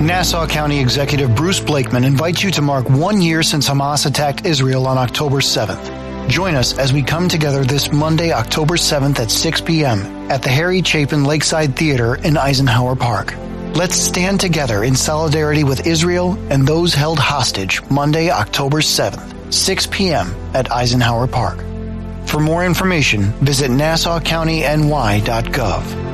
Nassau County Executive Bruce Blakeman invites you to mark 1 year since Hamas attacked Israel on October 7th. Join us as we come together this Monday, October 7th at 6 p.m. at the Harry Chapin Lakeside Theater in Eisenhower Park. Let's stand together in solidarity with Israel and those held hostage Monday, October 7th, 6 p.m. at Eisenhower Park. For more information, visit nassaucountyny.gov.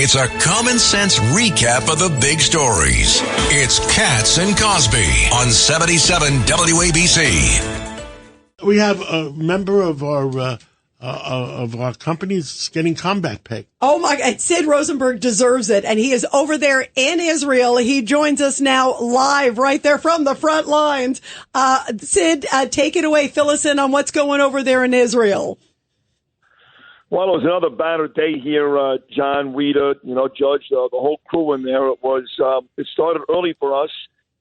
It's a common sense recap of the big stories. It's Katz and Cosby on 77 WABC. We have a member of our company that's getting combat pay. Oh my God, Sid Rosenberg deserves it, and he is over there in Israel. He joins us now live right there from the front lines. Sid, take it away. Fill us in on what's going over there in Israel. Well, it was another battered day here, John, Rita, Judge, the whole crew in there. It started early for us.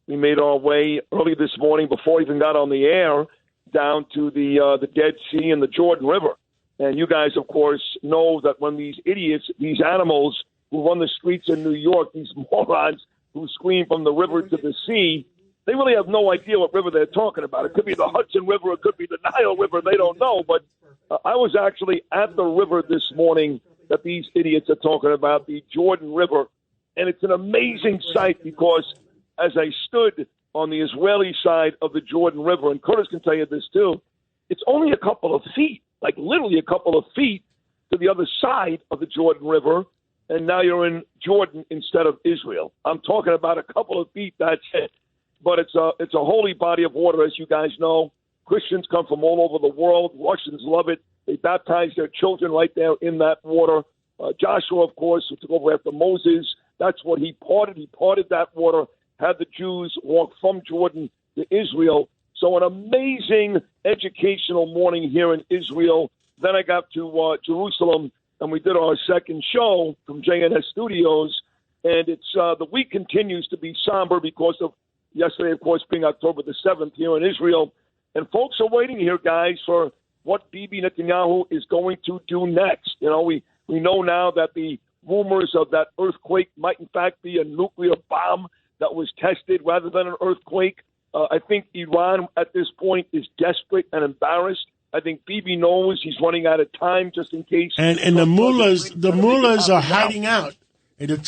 We made our way early this morning before we even got on the air down to the Dead Sea and the Jordan River. And you guys, of course, know that when these idiots, these animals who run the streets in New York, these morons who scream from the river to the sea, they really have no idea what river they're talking about. It could be the Hudson River, it could be the Nile River, they don't know. But I was actually at the river this morning that these idiots are talking about, the Jordan River. And it's an amazing sight because as I stood on the Israeli side of the Jordan River, and Curtis can tell you this too, it's only a couple of feet, like literally a couple of feet to the other side of the Jordan River, and now you're in Jordan instead of Israel. I'm talking about a couple of feet, that's it. But it's a holy body of water, as you guys know. Christians come from all over the world. Russians love it. They baptize their children right there in that water. Joshua, of course, who took over after Moses, that's what he parted. He parted that water, had the Jews walk from Jordan to Israel. So an amazing educational morning here in Israel. Then I got to Jerusalem, and we did our second show from JNS Studios. And it's the week continues to be somber because of yesterday, of course, being October the 7th here in Israel. And folks are waiting here, guys, for what Bibi Netanyahu is going to do next. We know now that the rumors of that earthquake might, in fact, be a nuclear bomb that was tested rather than an earthquake. I think Iran at this point is desperate and embarrassed. I think Bibi knows he's running out of time just in case. And the mullahs are hiding out. And the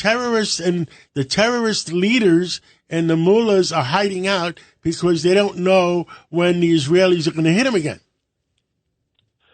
terrorist leaders and the mullahs are hiding out because they don't know when the Israelis are going to hit them again.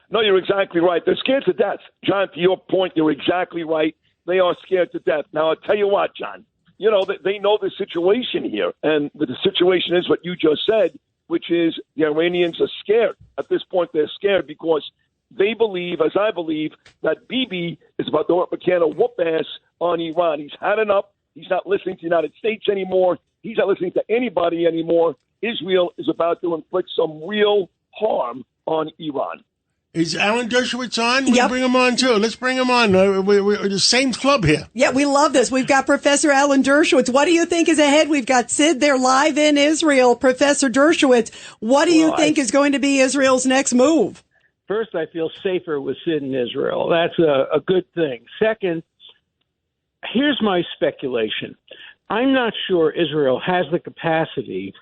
No, you're exactly right. They're scared to death. John, to your point, you're exactly right. They are scared to death. Now, I'll tell you what, John. They know the situation here. And the situation is what you just said, which is the Iranians are scared. At this point, they're scared because they believe, as I believe, that Bibi is about to throw up a can of whoop ass on Iran. He's had enough. He's not listening to the United States anymore. He's not listening to anybody anymore. Israel is about to inflict some real harm on Iran. Is Alan Dershowitz on? Yep. Bring him on, too. Let's bring him on. We're the same club here. Yeah, we love this. We've got Professor Alan Dershowitz. What do you think is ahead? We've got Sid there live in Israel. Professor Dershowitz, what do you think is going to be Israel's next move? First, I feel safer with Sid in Israel. That's a good thing. Second, here's my speculation. I'm not sure Israel has the capacity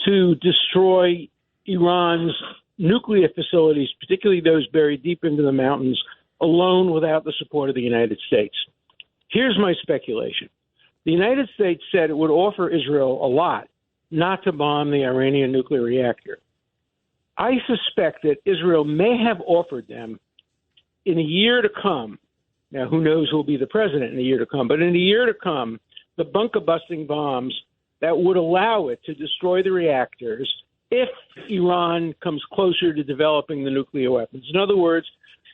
to destroy Iran's nuclear facilities, particularly those buried deep into the mountains, alone without the support of the United States. Here's my speculation. The United States said it would offer Israel a lot not to bomb the Iranian nuclear reactor. I suspect that Israel may have offered them in a year to come. Now, who knows who will be the president in a year to come, but in a year to come, the bunker-busting bombs that would allow it to destroy the reactors if Iran comes closer to developing the nuclear weapons. In other words,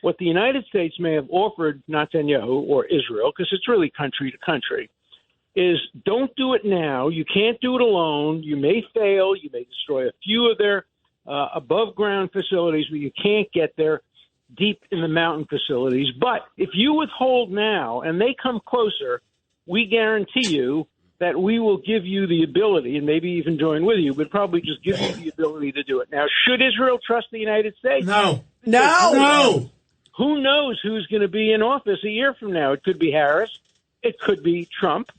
what the United States may have offered Netanyahu or Israel, because it's really country to country, is don't do it now. You can't do it alone. You may fail. You may destroy a few of their above-ground facilities, but you can't get there deep in the mountain facilities. But if you withhold now and they come closer, we guarantee you that we will give you the ability, and maybe even join with you, but probably just give you the ability to do it. Now, should Israel trust the United States? No. Who knows who's going to be in office a year from now? It could be Harris. It could be Trump.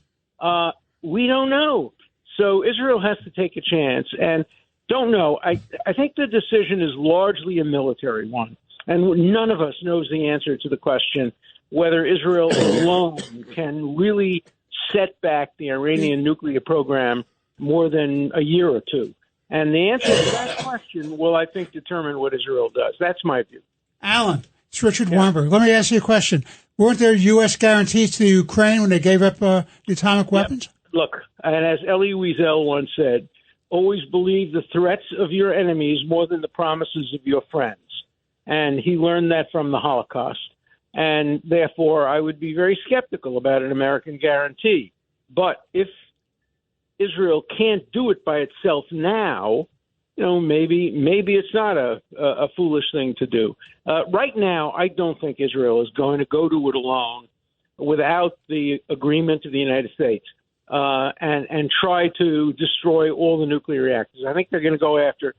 We don't know. So Israel has to take a chance. And don't know. I think the decision is largely a military one. And none of us knows the answer to the question whether Israel alone can really set back the Iranian nuclear program more than a year or two. And the answer to that question will, I think, determine what Israel does. That's my view. Alan, it's Richard Weinberg. Let me ask you a question. Weren't there U.S. guarantees to Ukraine when they gave up the atomic weapons? Look, and as Elie Wiesel once said, always believe the threats of your enemies more than the promises of your friends. And he learned that from the Holocaust. And therefore, I would be very skeptical about an American guarantee. But if Israel can't do it by itself now, maybe it's not a foolish thing to do. Right now, I don't think Israel is going to go to it alone without the agreement of the United States and try to destroy all the nuclear reactors. I think they're going to go after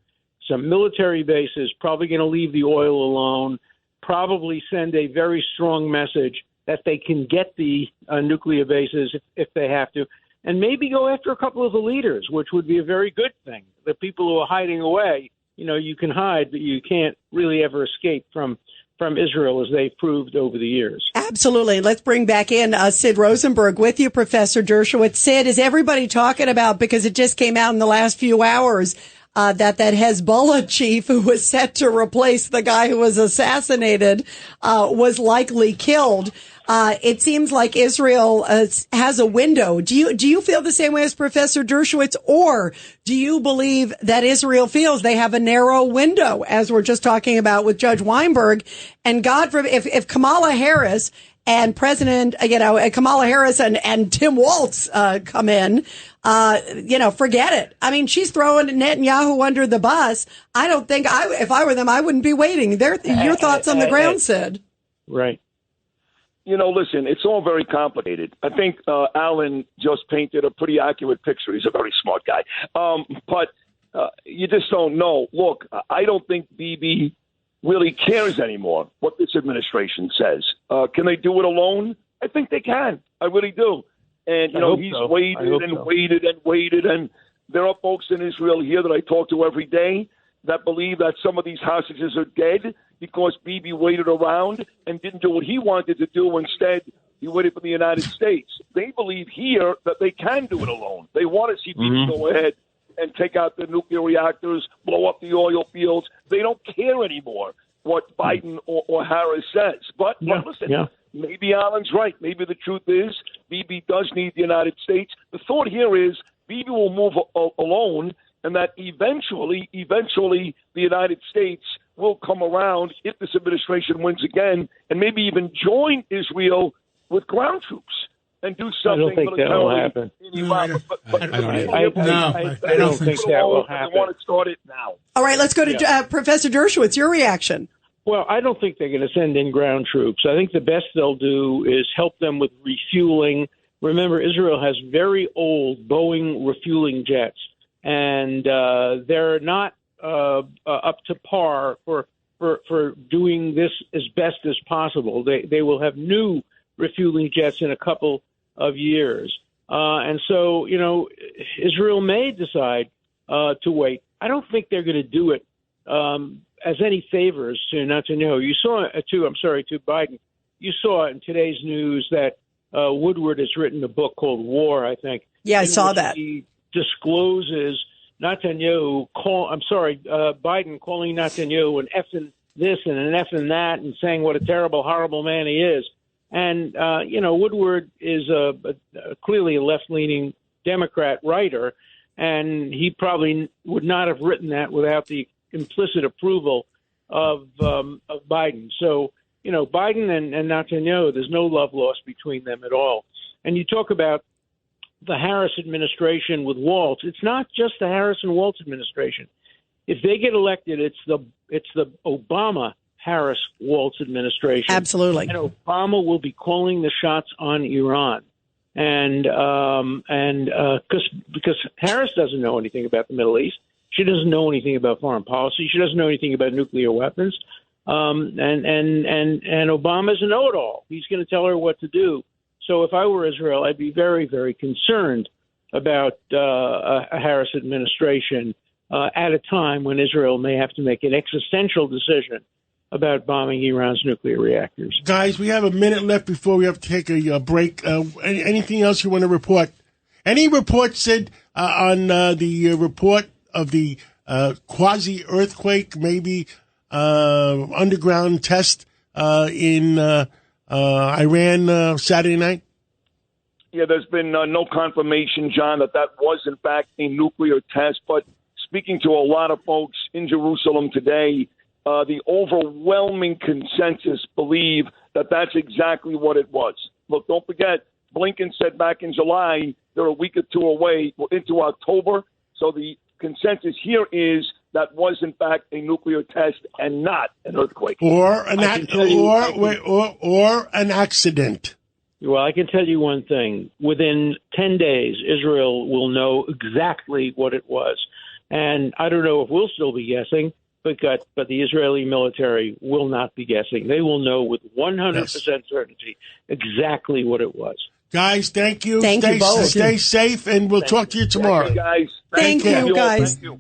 some military bases, probably going to leave the oil alone, probably send a very strong message that they can get the nuclear bases if they have to, and maybe go after a couple of the leaders, which would be a very good thing. The people who are hiding away, you can hide, but you can't really ever escape from Israel, as they've proved over the years. Absolutely. Let's bring back in Sid Rosenberg with you, Professor Dershowitz. Sid, is everybody talking about, because it just came out in the last few hours, that Hezbollah chief who was set to replace the guy who was assassinated was likely killed. It seems like Israel has a window. Do you feel the same way as Professor Dershowitz, or do you believe that Israel feels they have a narrow window, as we're just talking about with Judge Weinberg? And God forbid, if Kamala Harris and Kamala Harris and Tim Walz come in, forget it. I mean, she's throwing Netanyahu under the bus. I don't think if I were them, I wouldn't be waiting. Your thoughts on the ground, Sid? Right. Listen, it's all very complicated. I think Alan just painted a pretty accurate picture. He's a very smart guy. But you just don't know. Look, I don't think Bibi really cares anymore what this administration says. Can they do it alone? I think they can. I really do. And, he's waited and waited. And there are folks in Israel here that I talk to every day that believe that some of these hostages are dead because Bibi waited around and didn't do what he wanted to do. Instead, he waited for the United States. They believe here that they can do it alone. They want to see Bibi go ahead and take out the nuclear reactors, blow up the oil fields. They don't care anymore what Biden or Harris says. But listen, maybe Alan's right. Maybe the truth is Bibi does need the United States. The thought here is Bibi will move alone, and that eventually the United States will come around if this administration wins again and maybe even join Israel with ground troops and do something. I don't think that will happen. I don't think that will happen. They want to start it now. All right, let's go to Professor Dershowitz. Your reaction? Well, I don't think they're going to send in ground troops. I think the best they'll do is help them with refueling. Remember, Israel has very old Boeing refueling jets, and they're not up to par for doing this as best as possible. They will have new refueling jets in a couple of years. And so, Israel may decide to wait. I don't think they're going to do it as any favors to Netanyahu. You saw, to Biden. You saw in today's news that Woodward has written a book called War, I think. Yeah, I saw that. He discloses Biden calling Netanyahu an effing this and an effing that and saying what a terrible, horrible man he is. And, Woodward is clearly a left-leaning Democrat writer, and he probably would not have written that without the implicit approval of Biden. So, Biden and Netanyahu, there's no love lost between them at all. And you talk about the Harris administration with Walz. It's not just the Harris and Walz administration. If they get elected, it's the Obama-Harris-Walz administration. Absolutely. And Obama will be calling the shots on Iran. And because Harris doesn't know anything about the Middle East. She doesn't know anything about foreign policy. She doesn't know anything about nuclear weapons. And Obama's a know-it-all. He's going to tell her what to do. So if I were Israel, I'd be very, very concerned about a Harris administration at a time when Israel may have to make an existential decision about bombing Iran's nuclear reactors. Guys, we have a minute left before we have to take a break. Anything else you want to report? Any report, Sid, on the report of the quasi-earthquake, maybe underground test in Iran Saturday night? Yeah, there's been no confirmation, John, that was in fact a nuclear test. But speaking to a lot of folks in Jerusalem today, the overwhelming consensus believe that that's exactly what it was. Look, don't forget, Blinken said back in July they're a week or two away into October. So the consensus here is that was in fact a nuclear test and not an earthquake or an accident. Well, I can tell you one thing. Within 10 days, Israel will know exactly what it was. And I don't know if we'll still be guessing, but the Israeli military will not be guessing. They will know with 100% certainty exactly what it was. Guys, thank you. Thank you both. Stay safe, and we'll talk to you tomorrow. Thank you, guys. Thank you, guys. Thank you.